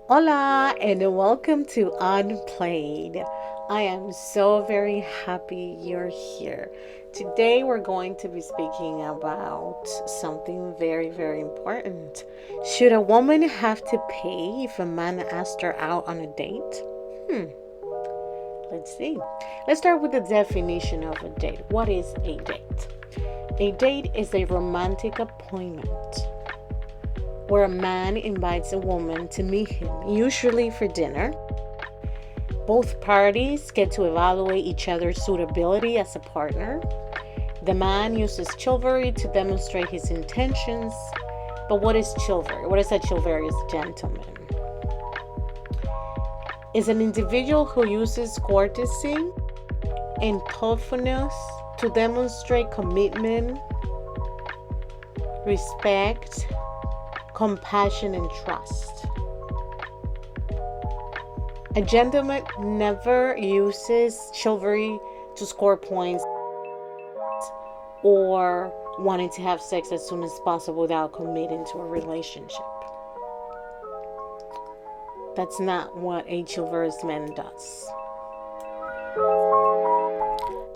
Hola and welcome to Unplayed. I am so very happy you're here. Today we're going to be speaking about something very, very important. Should a woman have to pay if a man asked her out on a date? Let's see. Let's start with the definition of a date. What is a date? A date is a romantic appointment where a man invites a woman to meet him, usually for dinner. Both parties get to evaluate each other's suitability as a partner. The man uses chivalry to demonstrate his intentions. But what is chivalry? What is a chivalrous gentleman? Is an individual who uses courtesy and thoughtfulness to demonstrate commitment, respect, compassion, and trust. A gentleman never uses chivalry to score points or wanting to have sex as soon as possible without committing to a relationship. That's not what a chivalrous man does.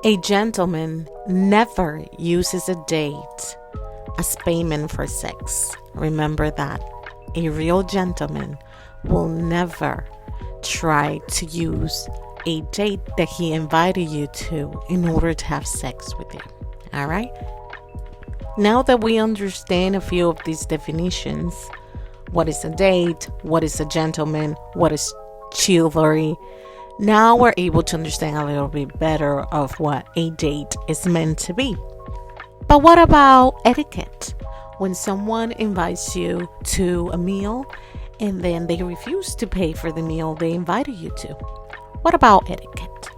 A gentleman never uses a date as payment for sex. Remember that. A real gentleman will never try to use a date that he invited you to in order to have sex with you. All right? Now that we understand a few of these definitions, what is a date, what is a gentleman, what is chivalry, now we're able to understand a little bit better of what a date is meant to be. But what about etiquette? When someone invites you to a meal and then they refuse to pay for the meal they invited you to. What about etiquette?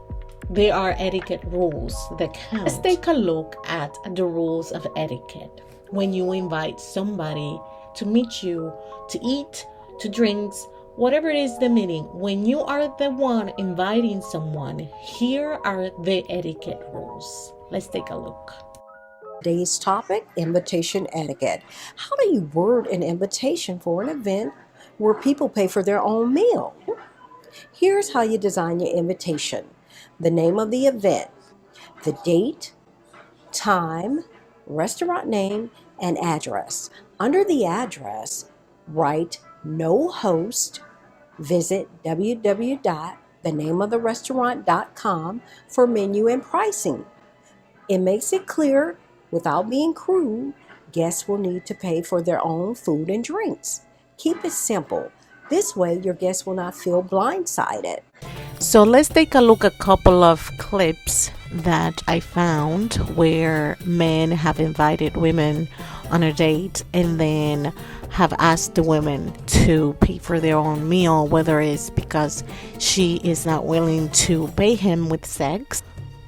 There are etiquette rules that count. Let's take a look at the rules of etiquette. When you invite somebody to meet you, to eat, to drinks, whatever it is the meeting, when you are the one inviting someone, here are the etiquette rules. Let's take a look. Today's topic, invitation etiquette. How do you word an invitation for an event where people pay for their own meal? Here's how you design your invitation. The name of the event, the date, time, restaurant name, and address. Under the address, write no host. Visit www.thenameoftherestaurant.com for menu and pricing. It makes it clear, without being crude, guests will need to pay for their own food and drinks. Keep it simple. This way, your guests will not feel blindsided. So let's take a look at a couple of clips that I found where men have invited women on a date and then have asked the women to pay for their own meal, whether it's because she is not willing to pay him with sex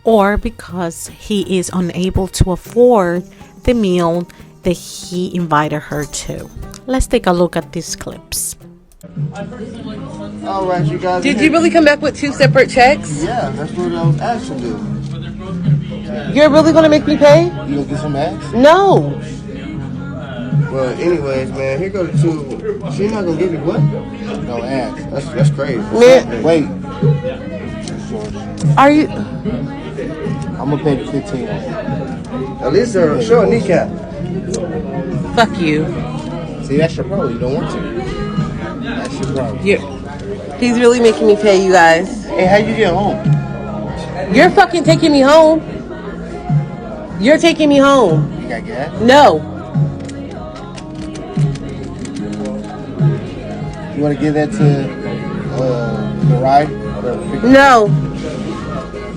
or because he is unable to afford the meal that he invited her to. Let's take a look at these clips. All right, you guys. Did you really come back with two separate checks? Yeah, that's what I was asked to do. You're really gonna make me pay? You gonna get some ass? No. Well, anyways, man, here go the two. She not gonna give you what? No ass. That's crazy. Man. Wait. Are you? I'm gonna pay the 15. At least show a kneecap. Fuck you. See, that's your problem. You don't want to. That's your problem. He's really making me pay, you guys. Hey, how you get home? You're fucking taking me home. You're taking me home. You got gas? No. You want to give that to the ride? No.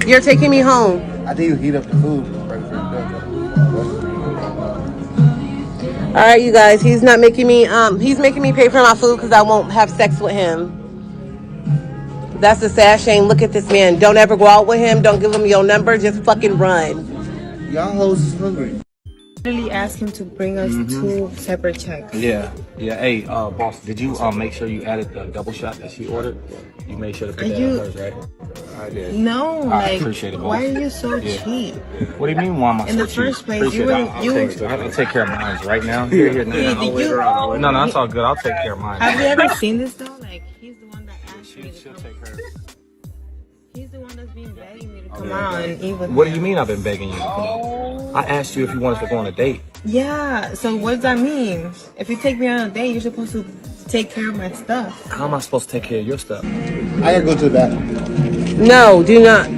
You're taking me home. I think you heat up the food right before you go. All right, you guys. He's not making me. He's making me pay for my food because I won't have sex with him. That's a sad shame. Look at this man. Don't ever go out with him. Don't give him your number. Just fucking run. Y'all hoes is hungry. Literally asked him to bring us two separate checks. Yeah. Hey, boss, did you make sure you added the double shot that she ordered? You made sure to put that on hers, right? I did. No, I like, appreciate it, boss. why are you so Yeah. cheap? What do you mean? Why am I In so the first cheap? place, Appreciate you it. were- I'll you- I have to take care of mine right now. Here, now. Did you? No, that's all good. I'll take care of mine. Have you ever seen this though? Like, he she'll take her. He's the one that's been begging me to come out and eat with What do him. you mean I've been begging you to come out? I asked you if you wanted to go on a date. Yeah, so what does that mean? If you take me on a date, you're supposed to take care of my stuff. How am I supposed to take care of your stuff? I gotta go to the bathroom. No, do not.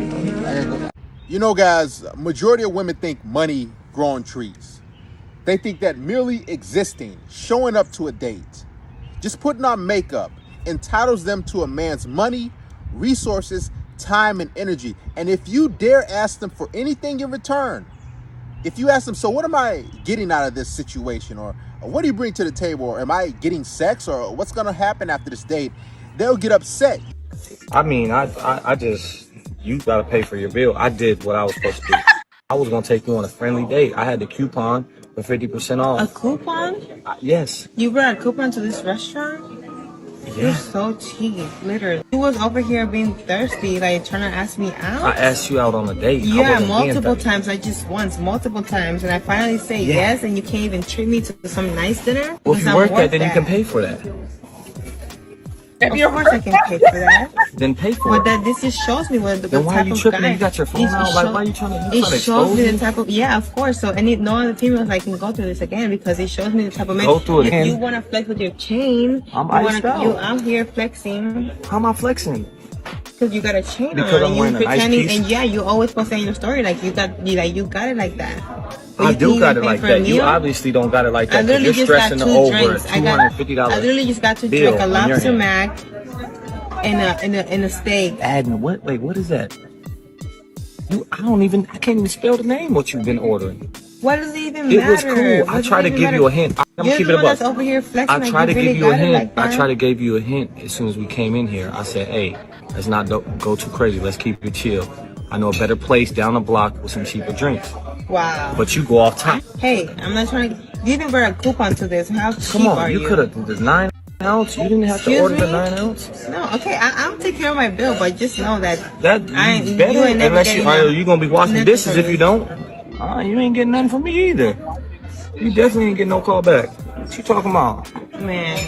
You know, guys, majority of women think money grows on trees. They think that merely existing, showing up to a date, just putting on makeup entitles them to a man's money, resources, time, and energy. And if you dare ask them for anything in return, if you ask them, so what am I getting out of this situation? Or what do you bring to the table? Or am I getting sex? Or what's going to happen after this date? They'll get upset. I mean, I just, you gotta pay for your bill. I did what I was supposed to do. I was gonna take you on a friendly date. I had the coupon for 50% A off. coupon? Yes. You brought a coupon to this restaurant? You're Yeah. so cheap, literally. You was over here being thirsty, like trying to ask me out. I asked you out on a date. I Yeah, wasn't being multiple thirsty. times. Not just once, multiple times. And I finally say Yeah. yes, and you can't even treat me to some nice dinner? Well, Because if you I'm work worth that, then you can pay for that. Of course I can pay for that. Then pay for But it. that this just shows me what Then why type are you of tripping? guy. You got your phone It out. Like, show- why are you trying to It expose shows me me? the type of, yeah, of course. So no other females I can go through this again because it shows me the type of man. Go through it If again. you want to flex with your chain, I'm iced out. you out here flexing How am I flexing? because you got a chain Because on. I'm and wearing you a nice pretending, piece? and yeah, you always post in your story like you got it like that. But I you do can't got even it pay like for a that. You meal? obviously don't got it like I that. 'Cause literally You're just got stressing two over drinks. $250 I literally just got to bill drink a on your lobster hand. mac and a steak. Adna, what? Wait, what is that? I can't even spell the name. What you've been ordering? What does it even It matter? was cool. What I does try it to even give matter? you a hint. I'm You're keep the it one above. that's over here flexing I like try to really give you a got it hint. like I that. try to give you a hint as soon as we came in here. I said, "Hey, let's not go too crazy. Let's keep it chill. I know a better place down the block with some cheaper drinks." Wow. But you go off top. Hey, I'm not trying to. You even brought a coupon to this. How cheap Come are on, you you? could have the 9 ounce. You didn't have to Excuse order the me? 9 ounce. No, okay, I'll take care of my bill, but just know that That you better ain't never unless getting you gonna be washing nothing dishes from if me. you don't. You ain't getting nothing from me either. You definitely ain't getting no call back. What you talking about? Man,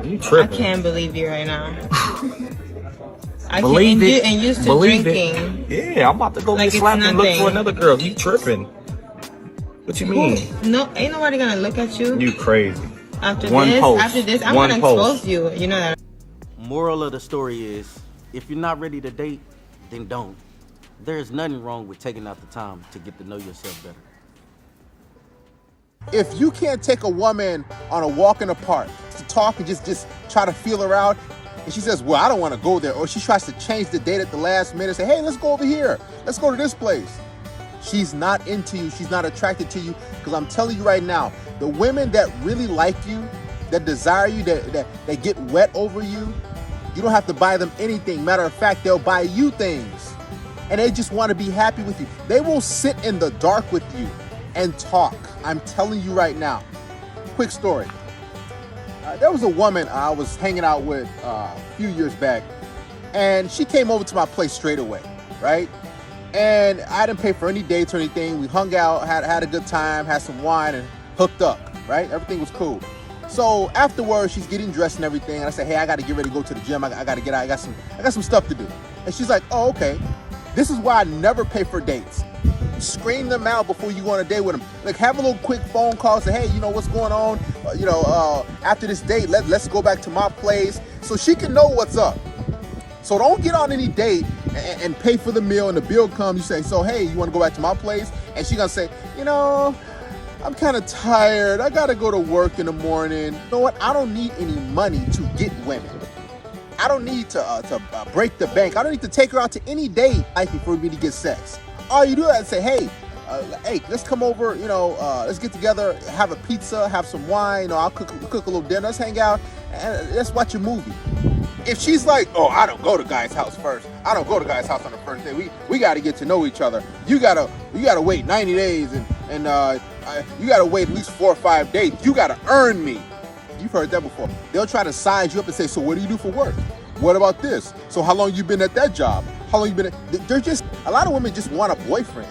You I tripping? can't believe you right now. I Believe can't, it. and used to Believe drinking. it. Yeah, I'm about to go Like get it's slapped and look nothing. for another girl. You tripping? What you mean? No, ain't nobody gonna look at you You crazy? after One this. post. After this, I'm One gonna post. expose you. You know that. Moral of the story is, if you're not ready to date, then don't. There's nothing wrong with taking out the time to get to know yourself better. If you can't take a woman on a walk in the park to talk and just try to feel her out, and she says, well, I don't want to go there, or she tries to change the date at the last minute, say, hey, let's go over here. Let's go to this place. She's not into you. She's not attracted to you. Because I'm telling you right now, the women that really like you, that desire you, that get wet over you, you don't have to buy them anything. Matter of fact, they'll buy you things. And they just want to be happy with you. They will sit in the dark with you and talk. I'm telling you right now. Quick story. There was a woman I was hanging out with a few years back, and she came over to my place straight away, right? And I didn't pay for any dates or anything. We hung out, had a good time, had some wine, and hooked up, right? Everything was cool. So afterwards, she's getting dressed and everything, and I said, hey, I got to get ready to go to the gym. I got to get out. I got some stuff to do. And she's like, oh, okay. This is why I never pay for dates. Screen them out before you go on a date with them. Like, have a little quick phone call. Say, hey, you know what's going on? After this date, let's go back to my place, so she can know what's up. So don't get on any date and pay for the meal, and the bill comes. You say, so hey, you want to go back to my place? And she gonna say, I'm kind of tired. I gotta go to work in the morning. You know what? I don't need any money to get women. I don't need to break the bank. I don't need to take her out to any date for me to get sex. All you do is say, hey, let's come over, let's get together, have a pizza, have some wine, I'll cook a little dinner, let's hang out, and let's watch a movie. If she's like, oh, I don't go to guy's house first. I don't go to guy's house on the first day. We got to get to know each other. You gotta wait 90 days, and you gotta wait at least 4 or 5 days. You gotta earn me. You've heard that before. They'll try to size you up and say, so what do you do for work? What about this? So how long you been at that job? How long you been at... A lot of women just want a boyfriend.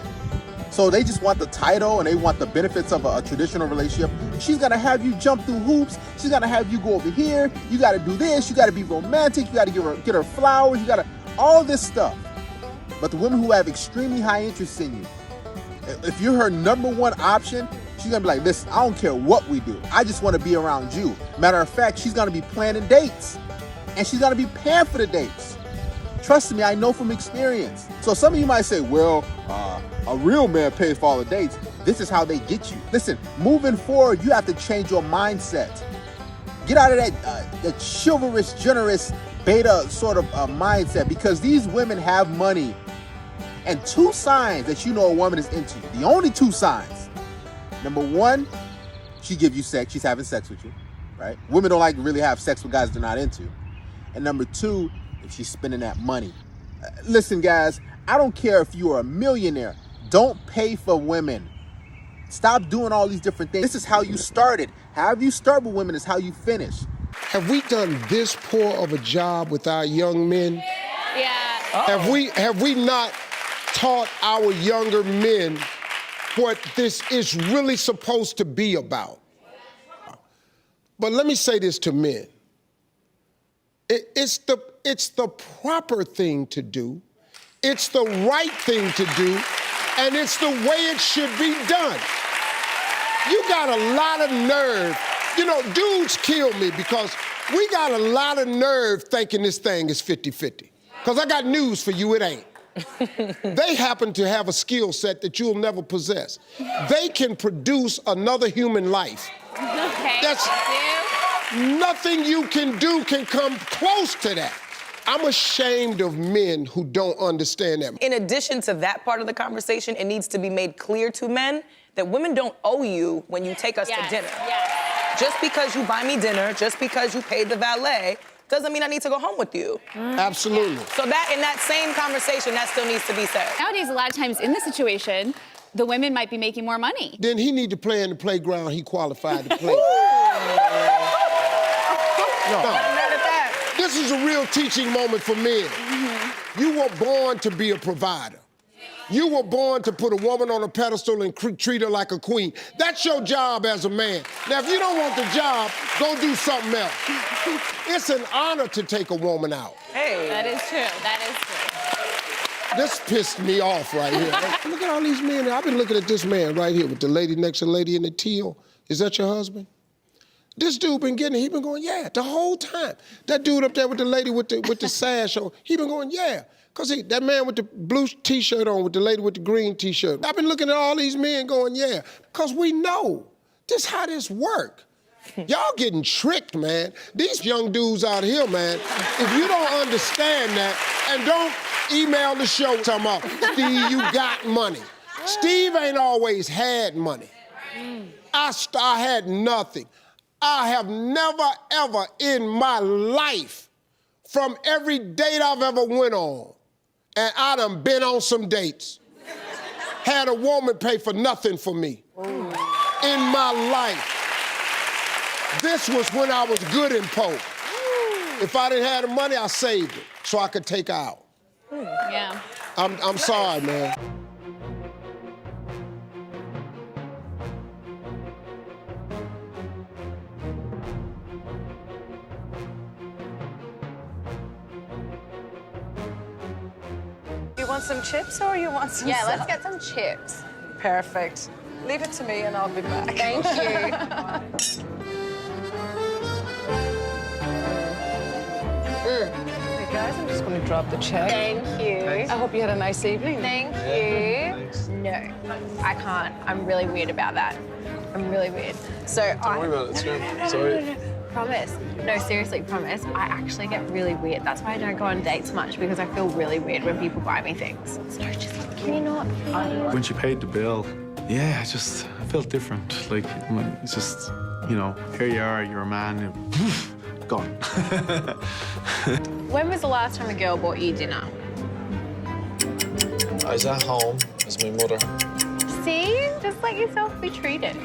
So they just want the title and they want the benefits of a traditional relationship. She's gonna have you jump through hoops. She's gonna have you go over here. You gotta do this. You gotta be romantic. You gotta get her flowers. You gotta, all this stuff. But the women who have extremely high interest in you, if you're her number one option, she's gonna be like, listen, I don't care what we do. I just wanna be around you. Matter of fact, she's gonna be planning dates. And she's gonna be paying for the dates. Trust me, I know from experience. So some of you might say, well, a real man pays for all the dates. This is how they get you. Listen, moving forward, you have to change your mindset. Get out of that chivalrous, generous, beta sort of mindset, because these women have money. And 2 signs that you know a woman is into you. The only 2 signs. Number 1, she give you sex. She's having sex with you, right? Women don't like to really have sex with guys they're not into. And number 2, if she's spending that money. Listen, guys, I don't care if you are a millionaire. Don't pay for women. Stop doing all these different things. This is how you started. However you start with women is how you finish. Have we done this poor of a job with our young men? Yeah. Have we not taught our younger men what this is really supposed to be about? But let me say this to men. It's the proper thing to do. It's the right thing to do. And it's the way it should be done. You got a lot of nerve. You know, dudes kill me because we got a lot of nerve thinking this thing is 50-50. Because I got news for you, it ain't. They happen to have a skill set that you'll never possess. They can produce another human life. Okay. That's nothing you can do can come close to that. I'm ashamed of men who don't understand that. In addition to that part of the conversation, it needs to be made clear to men that women don't owe you when you take us to dinner. Yes. Just because you buy me dinner, just because you paid the valet, doesn't mean I need to go home with you. Absolutely. So that, in that same conversation, that still needs to be said. Nowadays, a lot of times in this situation, the women might be making more money. Then he need to play in the playground he qualified to play. This is a real teaching moment for men. You were born to be a provider. You were born to put a woman on a pedestal and treat her like a queen. That's your job as a man. Now, if you don't want the job, go do something else. It's an honor to take a woman out. Hey. That is true. That is true. This pissed me off right here. Look at all these men. I've been looking at this man right here with the lady next to the lady in the teal. Is that your husband? This dude been getting it. He been going, yeah, the whole time. That dude up there with the lady with the sash on, he been going, yeah. Because that man with the blue T-shirt on with the lady with the green T-shirt. I've been looking at all these men going, yeah. Because we know this how this work. Y'all getting tricked, man. These young dudes out here, man, if you don't understand that, and don't email the show talking about, Steve, you got money. Steve ain't always had money. I had nothing. I have never, ever in my life, from every date I've ever went on, and I done been on some dates, had a woman pay for nothing for me in my life. This was when I was good and poor. If I didn't have the money, I saved it so I could take her out. Yeah. I'm sorry, man. You want some chips or you want some Yeah, let's salad? get some chips. Perfect. Leave it to me and I'll be back. Thank you. Hey guys, I'm just going to drop the check. Thank you. I hope you had a nice evening. Thank you. No, I can't. I'm really weird about that. I'm really weird. So Don't worry about it, it's good. Sorry. Promise. No, seriously, promise. I actually get really weird. That's why I don't go on dates much, because I feel really weird when people buy me things. So just, can you not? When she paid the bill, yeah, I felt different. Like, it's just, you know, here you are, you're a man, and gone. When was the last time a girl bought you dinner? I was at home as my mother. See? Just let yourself be treated.